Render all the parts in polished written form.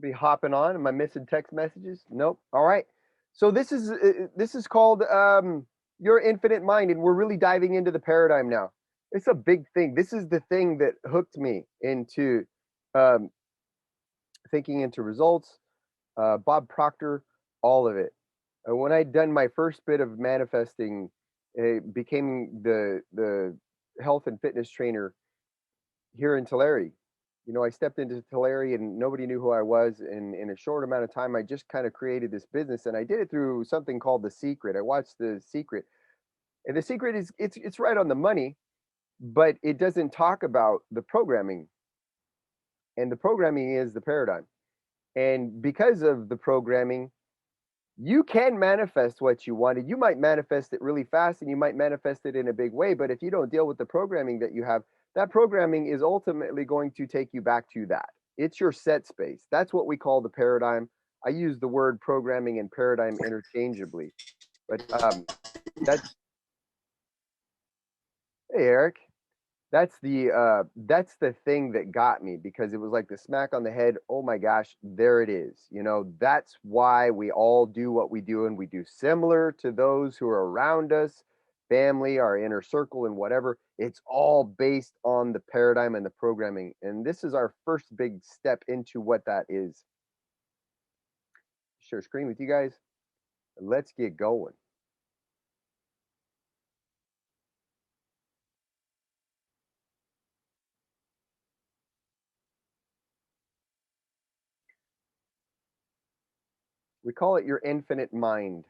Be hopping on. Am I missing text messages? Nope. All right. So this is called your infinite mind, and we're really diving into the paradigm now. It's a big thing. This is the thing that hooked me into um, thinking into results. Bob Proctor, all of it. When I'd done my first bit of manifesting, it became the health and fitness trainer here in Tulare. I stepped into Tulare and nobody knew who I was. And in a short amount of time, I just kind of created this business, and I did it through something called The Secret. I watched The Secret, and The Secret is it's right on the money, but it doesn't talk about the programming, and the programming is the paradigm. And because of the programming, you can manifest what you wanted. You might manifest it really fast and you might manifest it in a big way. But if you don't deal with the programming that you have, that programming is ultimately going to take you back to that. It's your set space. That's what we call the paradigm. I use the word programming and paradigm interchangeably. But that's, hey, Eric, that's the thing that got me, because it was like the smack on the head. Oh my gosh, there it is. That's why we all do what we do, and we do similar to those who are around us, family, our inner circle, and whatever. It's all based on the paradigm and the programming, and this is our first big step into what that is. Share screen with you guys. Let's get going. We call it your infinite mind.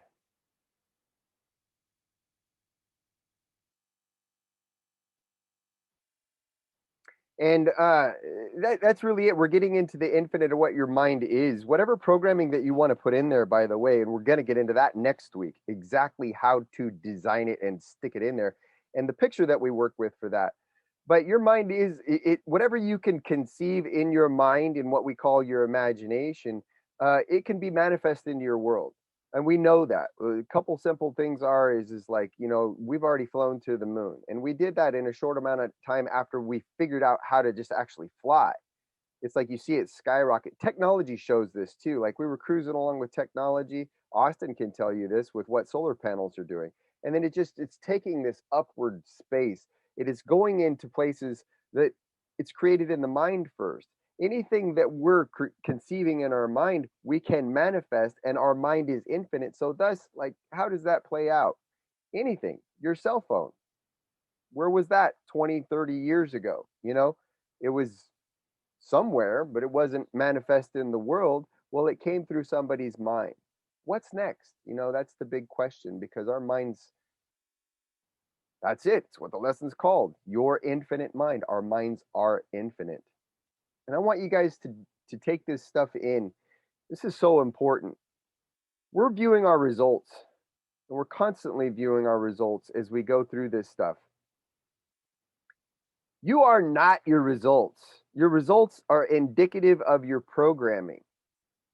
And that's really it. We're getting into the infinite of what your mind is. Whatever programming that you want to put in there, by the way, and we're going to get into that next week, exactly how to design it and stick it in there, and the picture that we work with for that. But your mind is whatever you can conceive in your mind, in what we call your imagination, it can be manifest into your world. And we know that. A couple simple things is like, we've already flown to the moon, and we did that in a short amount of time after we figured out how to just actually fly. It's like you see it skyrocket. Technology shows this too. Like, we were cruising along with technology. Austin can tell you this with what solar panels are doing. And then it's taking this upward space. It is going into places that it's created in the mind first. Anything that we're conceiving in our mind, we can manifest, and our mind is infinite. So thus, like, how does that play out? Anything. Your cell phone, where was that 20, 30 years ago? It was somewhere, but it wasn't manifest in the world. Well, it came through somebody's mind. What's next? That's the big question, because our minds, that's it. It's what the lesson's called. Your infinite mind. Our minds are infinite. And I want you guys to take this stuff in. This is so important. We're viewing our results, and we're constantly viewing our results as we go through this stuff. You are not your results. Your results are indicative of your programming.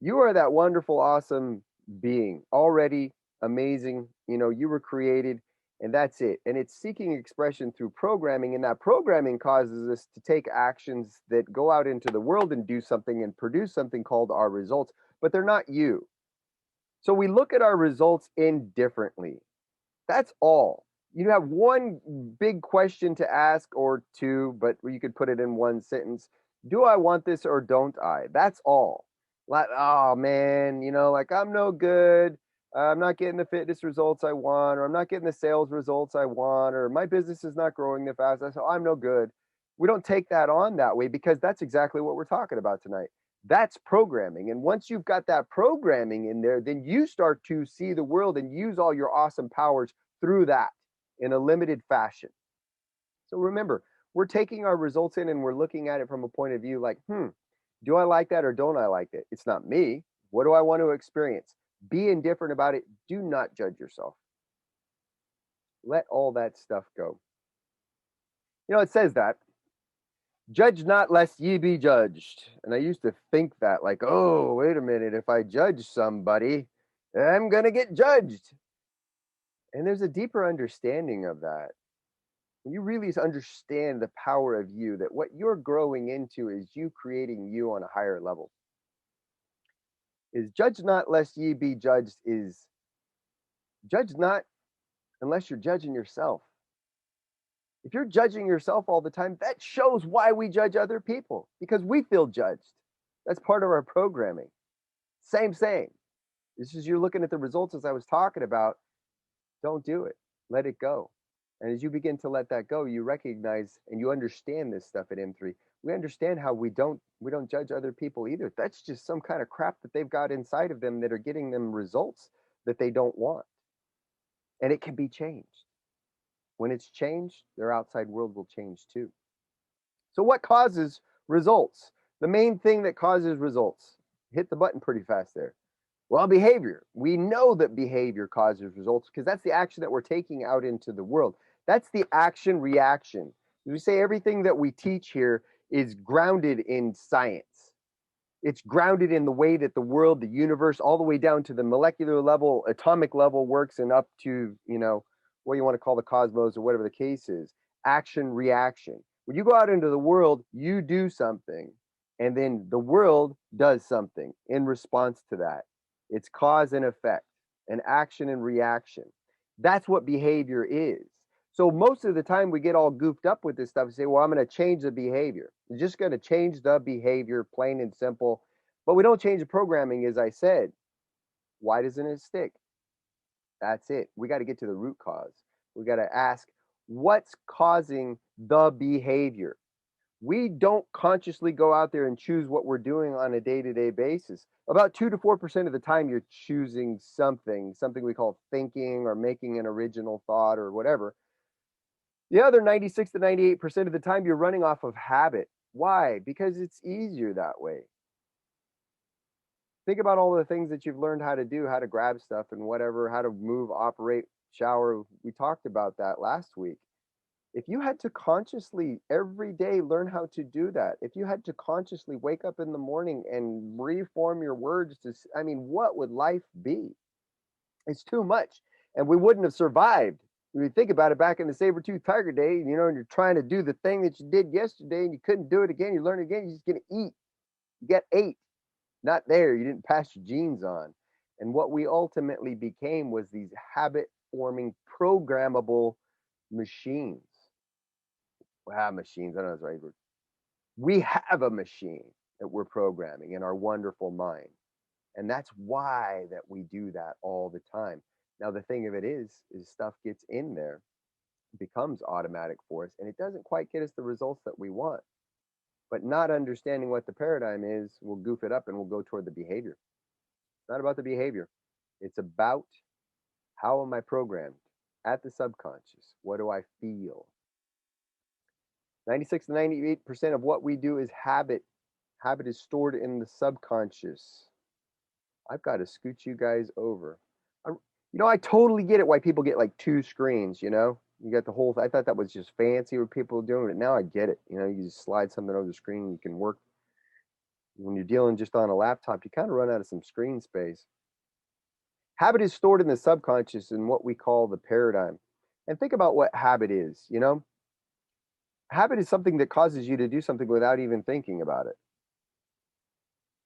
You are that wonderful, awesome being, already amazing. You were created, and that's it. And it's seeking expression through programming, and that programming causes us to take actions that go out into the world and do something and produce something called our results, but they're not you. So we look at our results indifferently. That's all. You have one big question to ask, or two, but you could put it in one sentence. Do I want this or don't I? That's all. Like, oh man, like, I'm no good. I'm not getting the fitness results I want, or I'm not getting the sales results I want, or my business is not growing that fast. So I'm no good. We don't take that on that way, because that's exactly what we're talking about tonight. That's programming. And once you've got that programming in there, then you start to see the world and use all your awesome powers through that in a limited fashion. So remember, we're taking our results in and we're looking at it from a point of view like, do I like that or don't I like it? It's not me. What do I want to experience? Be indifferent about it. Do not judge yourself. Let all that stuff go. It says that, judge not lest ye be judged. And I used to think that, like, oh, wait a minute, if I judge somebody, I'm going to get judged. And there's a deeper understanding of that. When you really understand the power of you, that what you're growing into is you creating you on a higher level. is judge not lest ye be judged, is judge not unless you're judging yourself. If you're judging yourself all the time, that shows why we judge other people, because we feel judged. That's part of our programming. Same. This is you're looking at the results as I was talking about. Don't do it. Let it go. And as you begin to let that go, you recognize and you understand this stuff at M3. We understand how we don't judge other people either. That's just some kind of crap that they've got inside of them that are getting them results that they don't want. And it can be changed. When it's changed, their outside world will change too. So what causes results? The main thing that causes results. Hit the button pretty fast there. Well, behavior. We know that behavior causes results because that's the action that we're taking out into the world. That's the action reaction. We say everything that we teach here is grounded in science. It's grounded in the way that the world, the universe, all the way down to the molecular level, atomic level works, and up to, what you want to call the cosmos or whatever the case is. Action reaction. When you go out into the world, you do something, and then the world does something in response to that. It's cause and effect, an action and reaction. That's what behavior is. So most of the time we get all goofed up with this stuff and say, well, I'm going to change the behavior. You're just going to change the behavior, plain and simple. But we don't change the programming, as I said. Why doesn't it stick? That's it. We got to get to the root cause. We got to ask, what's causing the behavior? We don't consciously go out there and choose what we're doing on a day-to-day basis. About 2 to 4% of the time you're choosing something we call thinking or making an original thought or whatever. The other 96 to 98% of the time you're running off of habit. Why? Because it's easier that way. Think about all the things that you've learned how to do, how to grab stuff and whatever, how to move, operate, shower. We talked about that last week. If you had to consciously every day learn how to do that, if you had to consciously wake up in the morning and reform your words what would life be? It's too much. And we wouldn't have survived. When you think about it, back in the saber-toothed tiger day, and you're trying to do the thing that you did yesterday and you couldn't do it again, you learn it again, you're just going to eat. You get ate. Not there. You didn't pass your genes on. And what we ultimately became was these habit-forming, programmable machines. Machines. I don't know if that's the right word. We have a machine that we're programming in our wonderful mind. And that's why that we do that all the time. Now, the thing of it is stuff gets in there, becomes automatic for us, and it doesn't quite get us the results that we want. But not understanding what the paradigm is, we'll goof it up and we'll go toward the behavior. It's not about the behavior. It's about how am I programmed at the subconscious? What do I feel? 96 to 98% of what we do is habit. Habit is stored in the subconscious. I've got to scoot you guys over. I totally get it why people get like 2 screens, You got the whole, I thought that was just fancy what people are doing it. Now I get it. You just slide something over the screen and you can work. When you're dealing just on a laptop, you kind of run out of some screen space. Habit is stored in the subconscious in what we call the paradigm. And think about what habit is, Habit is something that causes you to do something without even thinking about it.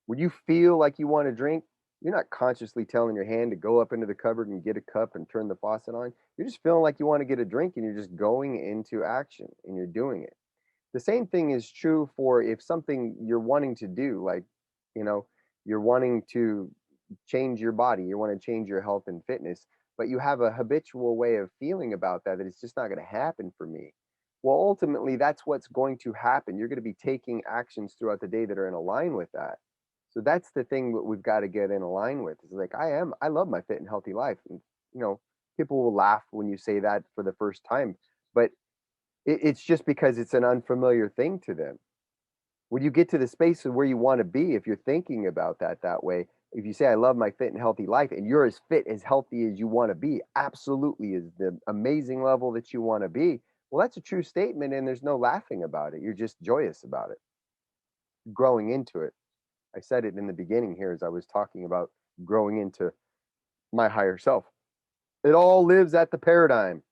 When you feel like you want to drink, you're not consciously telling your hand to go up into the cupboard and get a cup and turn the faucet on. You're just feeling like you want to get a drink and you're just going into action and you're doing it. The same thing is true for if something you're wanting to do, like, you're wanting to change your body, you want to change your health and fitness, but you have a habitual way of feeling about that it's just not going to happen for me. Well, ultimately, that's what's going to happen. You're going to be taking actions throughout the day that are in line with that. So that's the thing that we've got to get in line with. It's like, I love my fit and healthy life. And, people will laugh when you say that for the first time, but it's just because it's an unfamiliar thing to them. When you get to the space of where you want to be, if you're thinking about that way, if you say, I love my fit and healthy life, and you're as fit, as healthy as you want to be, absolutely is the amazing level that you want to be. Well, that's a true statement, and there's no laughing about it. You're just joyous about it, growing into it. I said it in the beginning here as I was talking about growing into my higher self. It all lives at the paradigm.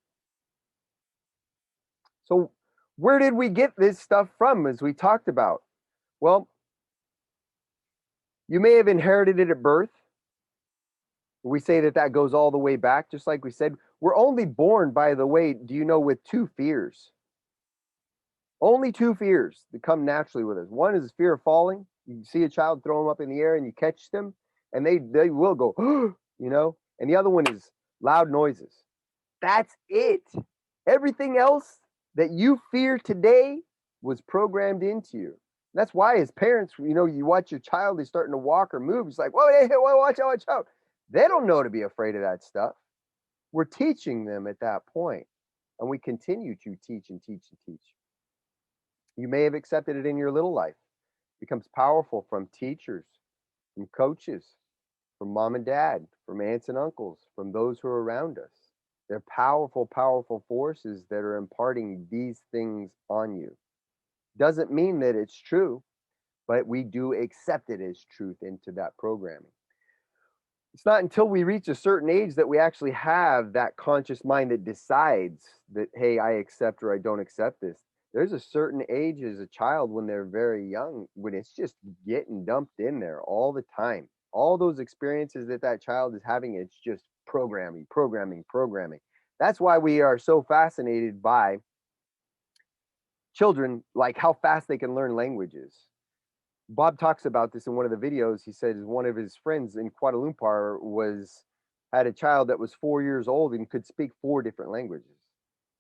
So where did we get this stuff from, as we talked about? Well, You may have inherited it at birth. We say that that goes all the way back, just like we said. We're only born, by the way, do you know, with two fears. Only two fears that come naturally with us. One is the fear of falling. You see a child throw them up in the air and you catch them and they will go, you know. And the other one is loud noises. That's it. Everything else that you fear today was programmed into you. That's why, as parents, you know, you watch your child, is starting to walk or move. It's like, whoa, hey, whoa, watch out, watch out. They don't know to be afraid of that stuff. We're teaching them at that point, and we continue to teach and teach and teach. You may have accepted it in your little life. It becomes powerful from teachers, from coaches, from mom and dad, from aunts and uncles, from those who are around us. They're powerful, powerful forces that are imparting these things on you. Doesn't mean that it's true, but we do accept it as truth into that programming. It's not until we reach a certain age that we actually have that conscious mind that decides that, hey, I accept or I don't accept this. There's a certain age as a child when they're very young, when it's just getting dumped in there all the time. All those experiences that that child is having, it's just programming, programming, programming. That's why we are so fascinated by children, like how fast they can learn languages. Bob talks about this in one of the videos. He said one of his friends in Kuala Lumpur had a child that was 4 years old and could speak four different languages.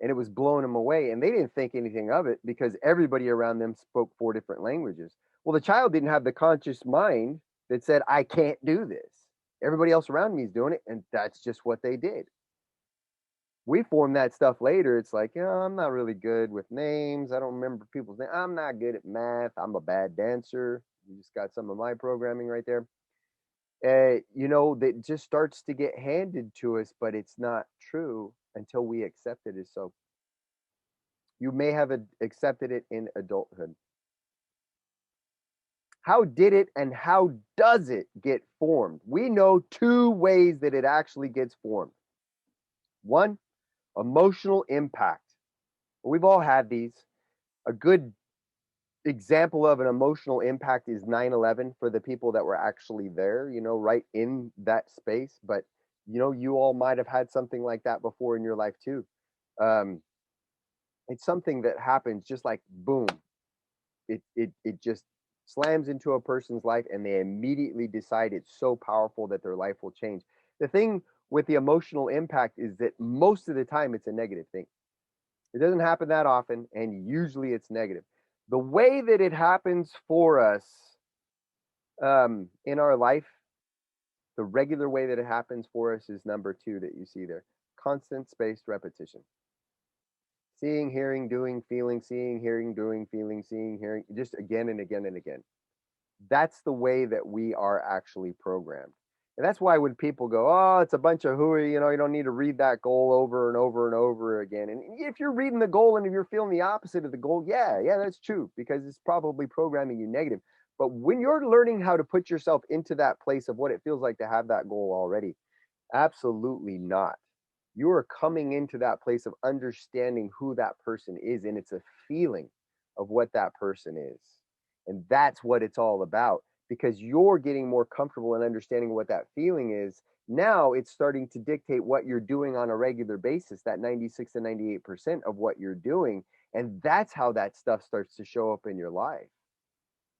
And it was blowing them away. And they didn't think anything of it because everybody around them spoke four different languages. Well, the child didn't have the conscious mind that said, I can't do this. Everybody else around me is doing it. And that's just what they did. We form that stuff later. It's like, I'm not really good with names. I don't remember people's names. I'm not good at math. I'm a bad dancer. You just got some of my programming right there. That just starts to get handed to us, but it's not true until we accept it as so. You may have accepted it in adulthood. How did it and how does it get formed? We know two ways that it actually gets formed. One, emotional impact. We've all had these. A good example of an emotional impact is 9/11 for the people that were actually there, right in that space. But, you all might have had something like that before in your life too. Um, it's something that happens just like boom. It just slams into a person's life and they immediately decide it's so powerful that their life will change. The thing with the emotional impact is that most of the time it's a negative thing. It doesn't happen that often, and usually it's negative. The way that it happens for us in our life, the regular way that it happens for us is number two that you see there: constant spaced repetition. Seeing, hearing, doing, feeling, seeing, hearing, doing, feeling, seeing, hearing, just again and again and again. That's the way that we are actually programmed. And that's why when people go, oh, it's a bunch of hooey, you don't need to read that goal over and over and over again. And if you're reading the goal and if you're feeling the opposite of the goal, yeah, that's true, because it's probably programming you negative. But when you're learning how to put yourself into that place of what it feels like to have that goal already, absolutely not. You are coming into that place of understanding who that person is, and it's a feeling of what that person is. And that's what it's all about, because you're getting more comfortable in understanding what that feeling is. Now it's starting to dictate what you're doing on a regular basis, that 96 to 98% of what you're doing. And that's how that stuff starts to show up in your life.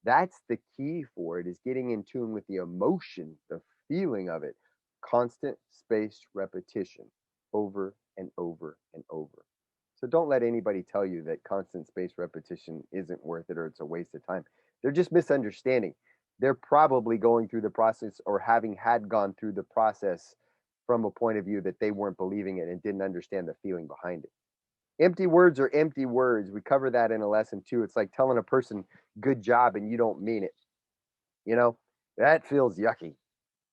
That's the key for it, is getting in tune with the emotion, the feeling of it. Constant spaced repetition over and over and over. So don't let anybody tell you that constant spaced repetition isn't worth it or it's a waste of time. They're just misunderstanding. They're probably going through the process or having had gone through the process from a point of view that they weren't believing it and didn't understand the feeling behind it. Empty words are empty words. We cover that in a lesson too. It's like telling a person good job and you don't mean it. That feels yucky.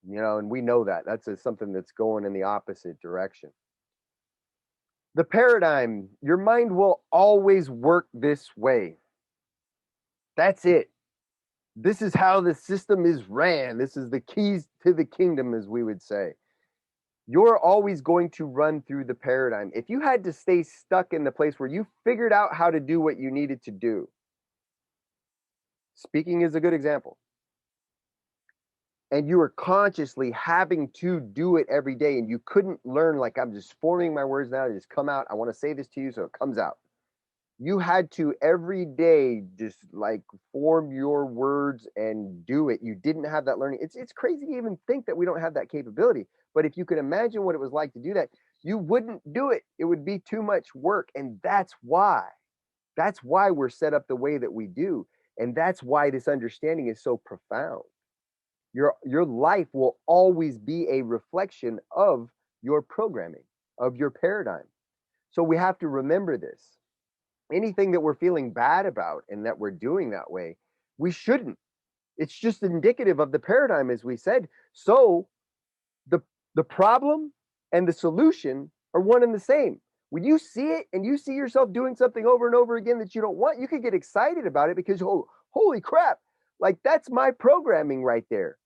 And we know that. That's something that's going in the opposite direction. The paradigm, your mind will always work this way. That's it. This is how the system is ran. This is the keys to the kingdom, as we would say. You're always going to run through the paradigm. If you had to stay stuck in the place where you figured out how to do what you needed to do, speaking is a good example. and you were consciously having to do it every day, and you couldn't learn, like, I'm just forming my words now, they just come out. I want to say this to you, so it comes out. You had to every day just like form your words and do it. You didn't have that learning. It's crazy to even think that we don't have that capability. But if you could imagine what it was like to do that, you wouldn't do it. It would be too much work. And that's why. That's why we're set up the way that we do. And that's why this understanding is so profound. Your life will always be a reflection of your programming, of your paradigm. So we have to remember this. Anything that we're feeling bad about and that we're doing that way, we shouldn't. It's just indicative of the paradigm, as we said. So the the problem and the solution are one and the same. When you see it and you see yourself doing something over and over again that you don't want, you can get excited about it because, oh, holy crap, like that's my programming right there.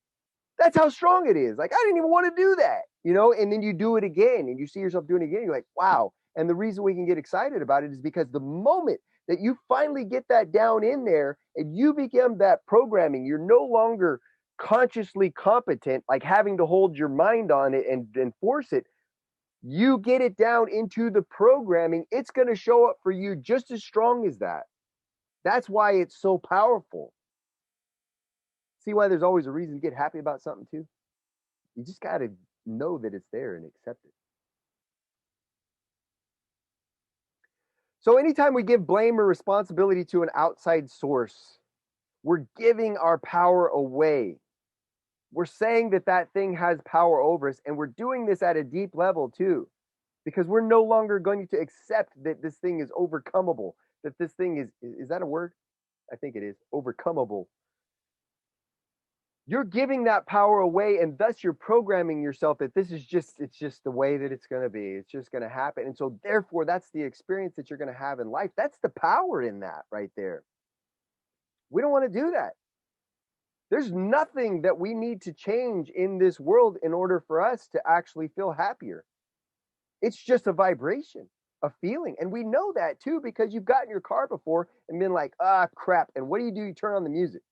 That's how strong it is. Like, I didn't even want to do that, and then you do it again and you see yourself doing it again. You're like, wow. And the reason we can get excited about it is because the moment that you finally get that down in there and you become that programming, you're no longer consciously competent, like having to hold your mind on it and force it. You get it down into the programming, it's going to show up for you just as strong as that. That's why it's so powerful. See why there's always a reason to get happy about something too? You just got to know that it's there and accept it. So anytime we give blame or responsibility to an outside source, we're giving our power away. We're saying that that thing has power over us, and we're doing this at a deep level too, because we're no longer going to accept that this thing is overcomable, that this thing is that a word? I think it is, overcomable. You're giving that power away, and thus you're programming yourself that it's just the way that it's going to be. It's just going to happen. And so therefore that's the experience that you're going to have in life. That's the power in that right there. We don't want to do that. There's nothing that we need to change in this world in order for us to actually feel happier. It's just a vibration, a feeling. And we know that too, because you've gotten in your car before and been like, crap. And what do? You turn on the music.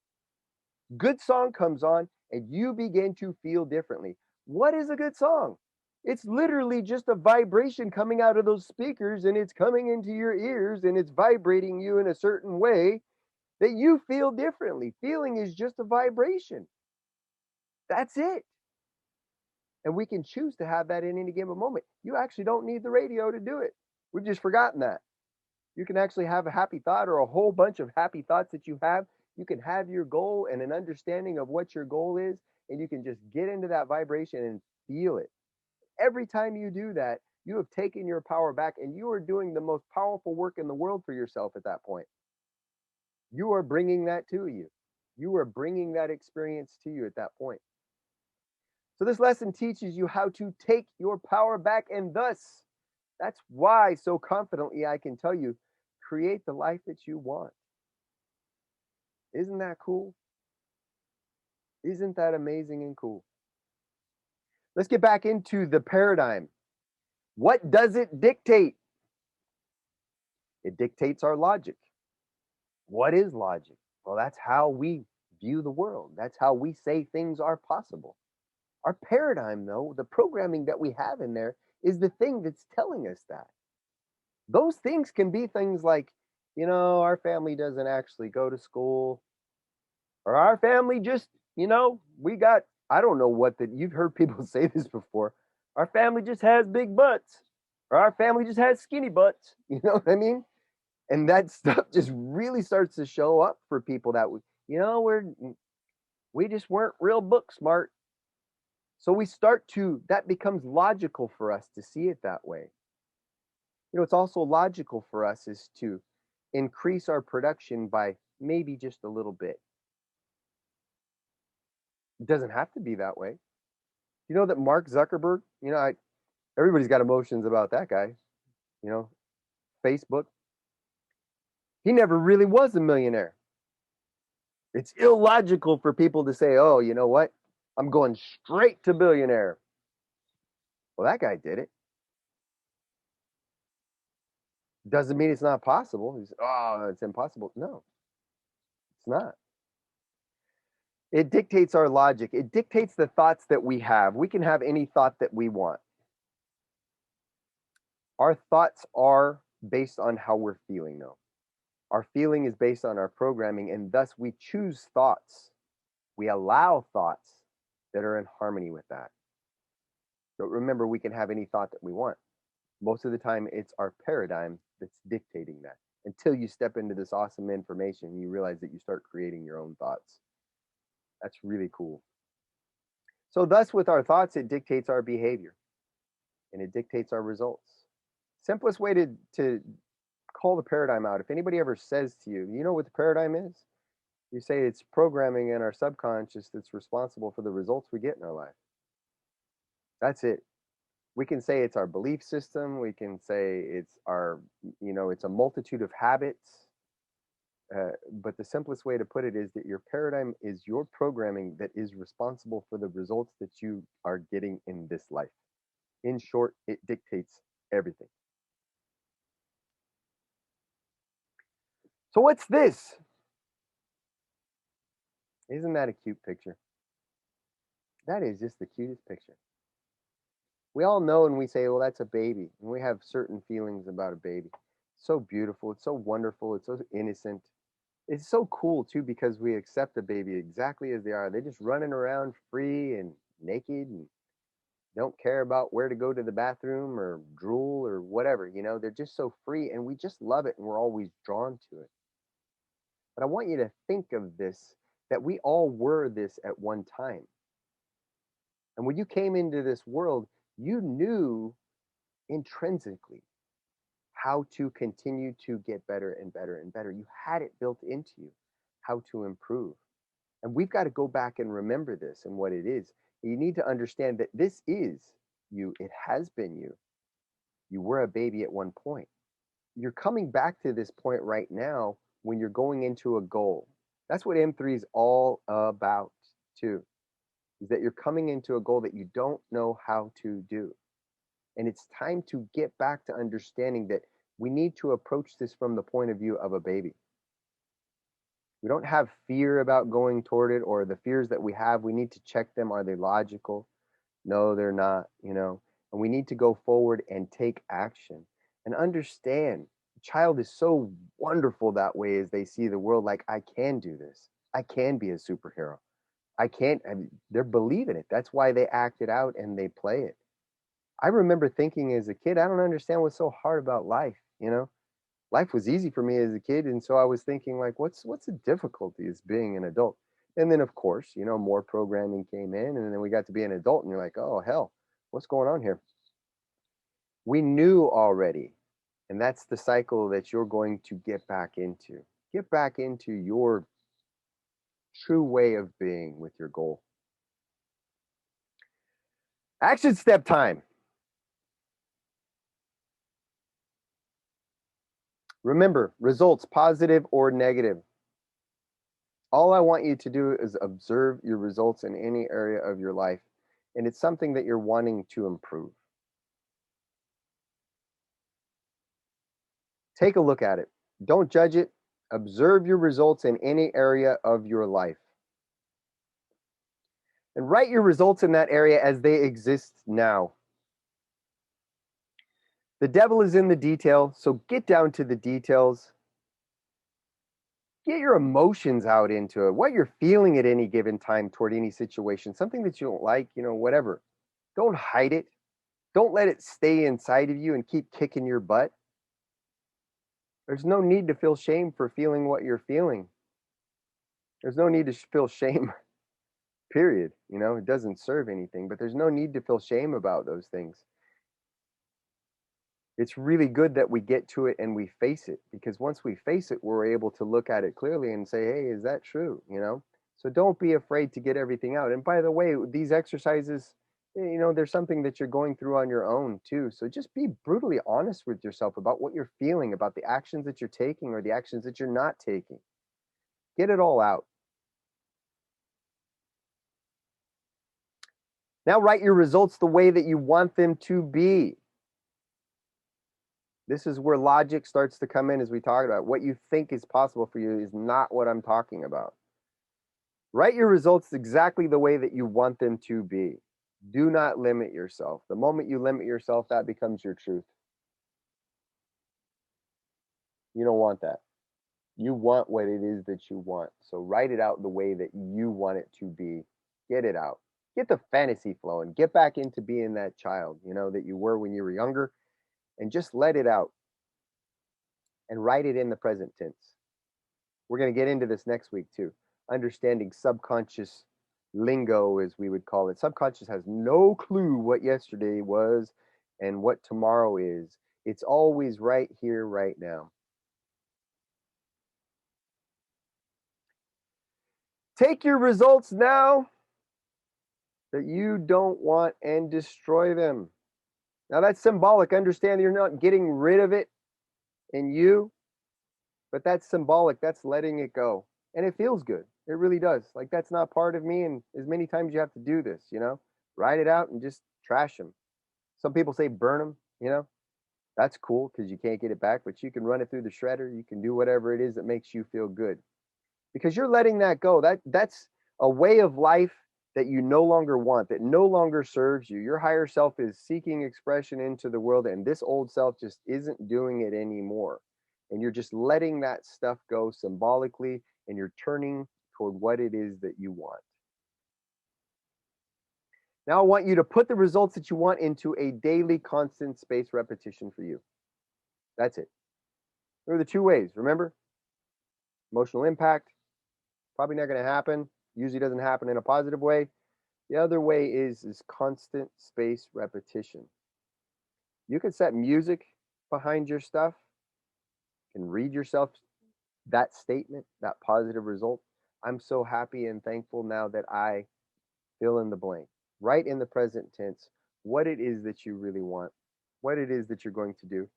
Good song comes on and you begin to feel differently. What is a good song? It's literally just a vibration coming out of those speakers, and it's coming into your ears and it's vibrating you in a certain way that you feel differently. Feeling is just a vibration. That's it. And we can choose to have that in any given moment. You actually don't need the radio to do it. We've just forgotten that. You can actually have a happy thought or a whole bunch of happy thoughts that you have. You can have your goal and an understanding of what your goal is, and you can just get into that vibration and feel it. Every time you do that, you have taken your power back, and you are doing the most powerful work in the world for yourself at that point. You are bringing that to you. You are bringing that experience to you at that point. So this lesson teaches you how to take your power back, and thus, that's why so confidently I can tell you, create the life that you want. Isn't that cool? Isn't that amazing and cool? Let's get back into the paradigm. What does it dictate? It dictates our logic. What is logic? Well, that's how we view the world. That's how we say things are possible. Our paradigm, though, the programming that we have in there, is the thing that's telling us that. Those things can be things like, our family doesn't actually go to school, or our family just, we got, I don't know what that, you've heard people say this before. Our family just has big butts, or our family just has skinny butts. You know what I mean? And that stuff just really starts to show up for people that, we just weren't real book smart. So that becomes logical for us to see it that way. It's also logical for us is to increase our production by maybe just a little bit. It doesn't have to be that way. You know that Mark Zuckerberg, everybody's got emotions about that guy, Facebook. He never really was a millionaire. It's illogical for people to say, oh, you know what? I'm going straight to billionaire. Well, that guy did it. Doesn't mean it's not possible. It's impossible. No, it's not. It dictates our logic. It dictates the thoughts that we have. We can have any thought that we want. Our thoughts are based on how we're feeling, though. Our feeling is based on our programming, and thus we choose thoughts. We allow thoughts that are in harmony with that. But remember, we can have any thought that we want. Most of the time, it's our paradigm that's dictating that. Until you step into this awesome information, you realize that you start creating your own thoughts. That's really cool. So, thus, with our thoughts, it dictates our behavior and it dictates our results. Simplest way to call the paradigm out, if anybody ever says to you, you know what the paradigm is? You say it's programming in our subconscious that's responsible for the results we get in our life. That's it. We can say it's our belief system. We can say it's our, it's a multitude of habits. But the simplest way to put it is that your paradigm is your programming that is responsible for the results that you are getting in this life. In short, it dictates everything. So what's this? Isn't that a cute picture? That is just the cutest picture. We all know and we say, well, that's a baby. And we have certain feelings about a baby. It's so beautiful. It's so wonderful. It's so innocent. It's so cool, too, because we accept the baby exactly as they are. They're just running around free and naked and don't care about where to go to the bathroom or drool or whatever. They're just so free and we just love it and we're always drawn to it. But I want you to think of this, that we all were this at one time. And when you came into this world, you knew intrinsically how to continue to get better and better and better. You had it built into you, how to improve. And we've got to go back and remember this and what it is. You need to understand that this is you. It has been you. You were a baby at one point. You're coming back to this point right now when you're going into a goal. That's what M3 is all about, too, is that you're coming into a goal that you don't know how to do. And it's time to get back to understanding that we need to approach this from the point of view of a baby. We don't have fear about going toward it, or the fears that we have, we need to check them. Are they logical? No, they're not, and we need to go forward and take action and understand. The child is so wonderful that way as they see the world like, I can do this. I can be a superhero. They're believing it. That's why they act it out and they play it. I remember thinking as a kid, I don't understand what's so hard about life. Life was easy for me as a kid, and so I was thinking like, what's the difficulty as being an adult? And then of course, more programming came in, and then we got to be an adult, and you're like, oh hell, what's going on here? We knew already, and that's the cycle that you're going to get back into. Get back into your true way of being with your goal. Action step time. Remember, results positive or negative. All I want you to do is observe your results in any area of your life, and it's something that you're wanting to improve. Take a look at it. Don't judge it. Observe your results in any area of your life. And write your results in that area as they exist now. The devil is in the detail, so get down to the details. Get your emotions out into it, what you're feeling at any given time toward any situation, something that you don't like, whatever. Don't hide it. Don't let it stay inside of you and keep kicking your butt. There's no need to feel shame for feeling what you're feeling. There's no need to feel shame, period. It doesn't serve anything, but there's no need to feel shame about those things. It's really good that we get to it and we face it, because once we face it, we're able to look at it clearly and say, hey, is that true? So don't be afraid to get everything out. And by the way, these exercises, there's something that you're going through on your own too. So just be brutally honest with yourself about what you're feeling, about the actions that you're taking or the actions that you're not taking. Get it all out. Now write your results the way that you want them to be. This is where logic starts to come in, as we talked about. What you think is possible for you is not what I'm talking about. Write your results exactly the way that you want them to be. Do not limit yourself. The moment you limit yourself, that becomes your truth. You don't want that. You want what it is that you want. So write it out the way that you want it to be. Get it out. Get the fantasy flowing. Get back into being that child, that you were when you were younger, and just let it out and write it in the present tense. We're going to get into this next week too. Understanding subconscious lingo, as we would call it. Subconscious has no clue what yesterday was and what tomorrow is. It's always right here, right now. Take your results now that you don't want and destroy them. Now that's symbolic. Understand you're not getting rid of it in you, but that's symbolic. That's letting it go. And it feels good. It really does. Like that's not part of me. And as many times you have to do this, write it out and just trash them. Some people say burn them, that's cool because you can't get it back, but you can run it through the shredder. You can do whatever it is that makes you feel good because you're letting that go. That's a way of life that you no longer want, that no longer serves you. Your higher self is seeking expression into the world, and this old self just isn't doing it anymore. And you're just letting that stuff go symbolically, and you're turning toward what it is that you want. Now I want you to put the results that you want into a daily constant space repetition for you. That's it. There are the two ways, remember? Emotional impact, probably not going to happen. Usually doesn't happen in a positive way. The other way is constant space repetition. You can set music behind your stuff, you can read yourself that statement, that positive result. I'm so happy and thankful now that I fill in the blank, right in the present tense, what it is that you really want, what it is that you're going to do.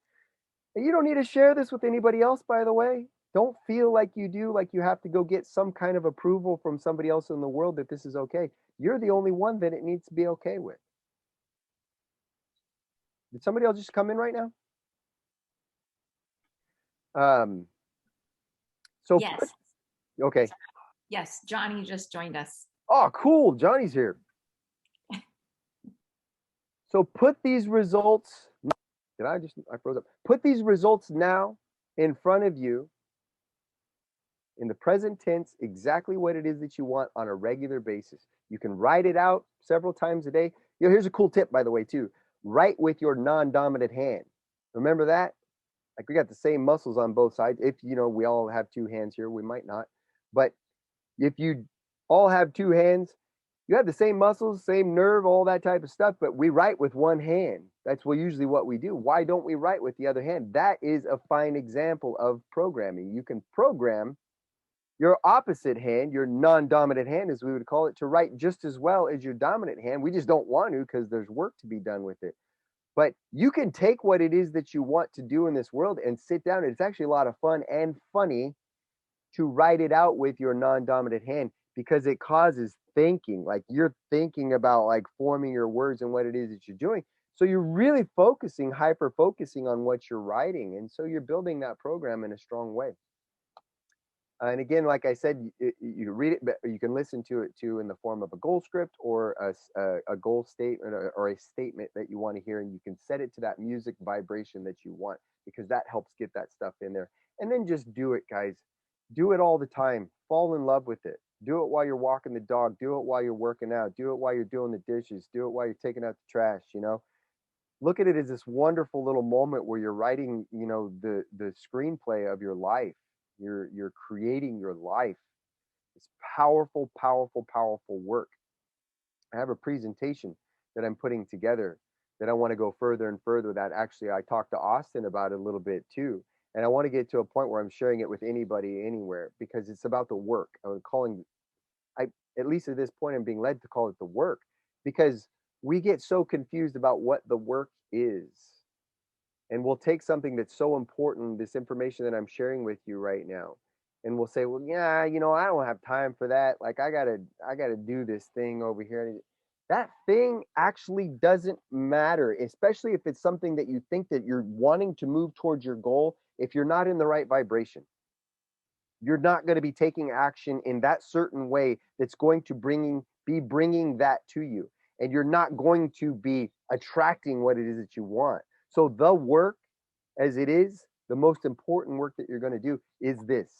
And you don't need to share this with anybody else, by the way. Don't feel like you do, like you have to go get some kind of approval from somebody else in the world that this is okay. You're the only one that it needs to be okay with. Did somebody else just come in right now? So yes. Okay. Yes, Johnny just joined us. Oh, cool. Johnny's here. So put these results. I froze up. Put these results now in front of you in the present tense, exactly what it is that you want on a regular basis. You can write it out several times a day. Here's a cool tip, by the way, too. Write with your non-dominant hand. Remember that? Like we got the same muscles on both sides. If we all have two hands here, we might not. But if you all have two hands, you have the same muscles, same nerve, all that type of stuff, but we write with one hand. That's usually what we do. Why don't we write with the other hand? That is a fine example of programming. You can program your opposite hand, your non-dominant hand, as we would call it, to write just as well as your dominant hand. We just don't want to because there's work to be done with it. But you can take what it is that you want to do in this world and sit down. It's actually a lot of fun and funny to write it out with your non-dominant hand because it causes thinking. Like you're thinking about like forming your words and what it is that you're doing. So you're really hyper focusing on what you're writing. And so you're building that program in a strong way. And again, like I said, you read it, but you can listen to it too in the form of a goal script or a goal statement or a statement that you want to hear. And you can set it to that music vibration that you want because that helps get that stuff in there. And then just do it, guys. Do it all the time. Fall in love with it. Do it while you're walking the dog. Do it while you're working out. Do it while you're doing the dishes. Do it while you're taking out the trash, Look at it as this wonderful little moment where you're writing, the screenplay of your life. You're creating your life. It's powerful, powerful, powerful work. I have a presentation that I'm putting together that I want to go further and further. That actually I talked to Austin about it a little bit too. And I want to get to a point where I'm sharing it with anybody anywhere because it's about the work. At least at this point, I'm being led to call it the work because we get so confused about what the work is. And we'll take something that's so important, this information that I'm sharing with you right now, and we'll say, well, yeah, I don't have time for that. Like I gotta do this thing over here. That thing actually doesn't matter, especially if it's something that you think that you're wanting to move towards your goal, if you're not in the right vibration. You're not going to be taking action in that certain way that's going to be bringing that to you. And you're not going to be attracting what it is that you want. So the work as it is, the most important work that you're going to do is this.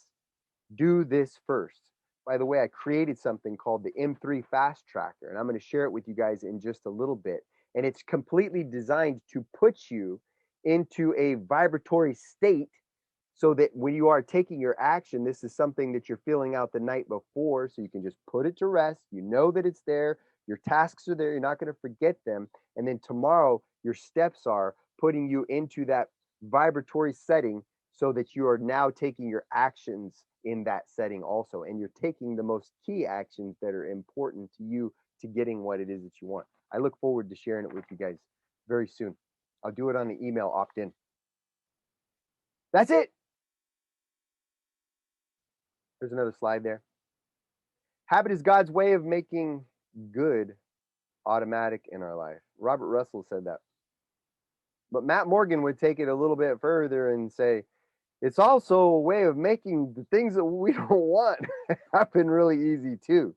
Do this first. By the way, I created something called the M3 Fast Tracker, and I'm going to share it with you guys in just a little bit. And it's completely designed to put you into a vibratory state so that when you are taking your action, this is something that you're filling out the night before, so you can just put it to rest. You know that it's there. Your tasks are there. You're not going to forget them. And then tomorrow, your steps are putting you into that vibratory setting so that you are now taking your actions in that setting also. And you're taking the most key actions that are important to you to getting what it is that you want. I look forward to sharing it with you guys very soon. I'll do it on the email opt in. That's it. There's another slide there. Habit is God's way of making good automatic in our life. Robert Russell said that. But Matt Morgan would take it a little bit further and say, it's also a way of making the things that we don't want happen really easy too.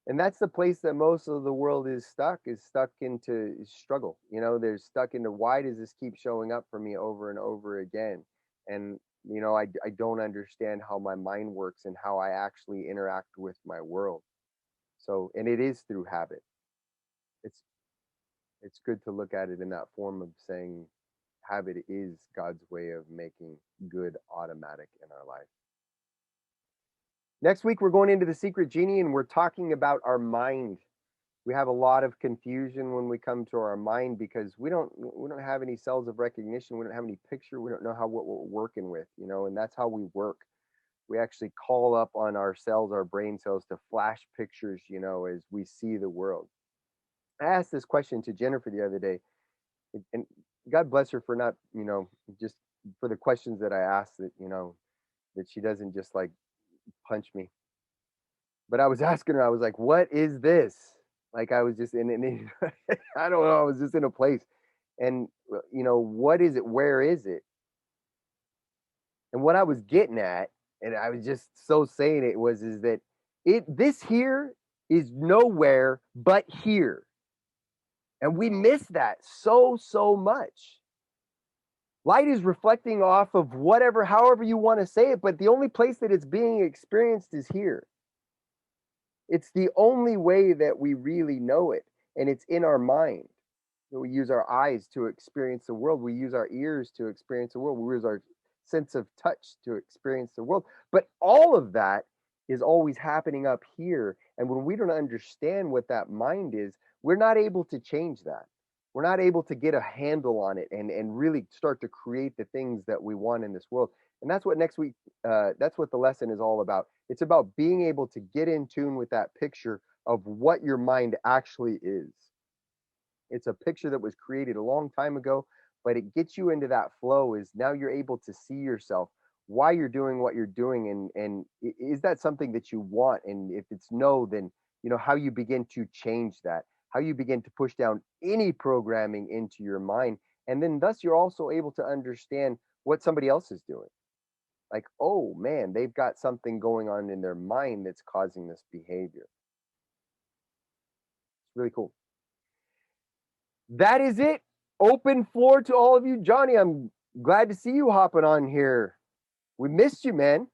And that's the place that most of the world is stuck into struggle. You know, they're stuck into, why does this keep showing up for me over and over again? And, you know, I don't understand how my mind works and how I actually interact with my world. So, and it is through habit. It's, it's good to look at it in that form of saying habit is God's way of making good automatic in our life. Next week, we're going into the secret genie and we're talking about our mind. We have a lot of confusion when we come to our mind because we don't have any cells of recognition. We don't have any picture. We don't know what we're working with, you know, and that's how we work. We actually call up on our cells, our brain cells, to flash pictures, you know, as we see the world. I asked this question to Jennifer the other day, and God bless her for not, you know, just for the questions that I asked, that, you know, that she doesn't just like punch me. But I was asking her, I was like, what is this? Like, I was just in I don't know, I was just in a place. And, you know, what is it? Where is it? And what I was getting at, and I was just so saying it was, is that this here is nowhere but here. And we miss that so much. Light is reflecting off of whatever, however you want to say it, but the only place that it's being experienced is here. It's the only way that we really know it, and it's in our mind. We use our eyes to experience the world. We use our ears to experience the world. We use our sense of touch to experience the world. But all of that is always happening up here. And when we don't understand what that mind is, we're not able to change that. We're not able to get a handle on it and really start to create the things that we want in this world. And that's what next week, that's what the lesson is all about. It's about being able to get in tune with that picture of what your mind actually is. It's a picture that was created a long time ago, but it gets you into that flow. Is now you're able to see yourself, why you're doing what you're doing, and is that something that you want? And if it's no, then you know how you begin to change that, how you begin to push down any programming into your mind, and then thus you're also able to understand what somebody else is doing. Like, oh man, they've got something going on in their mind that's causing this behavior. It's really cool. That is it. Open floor to all of you. Johnny, I'm glad to see you hopping on here. We missed you, man.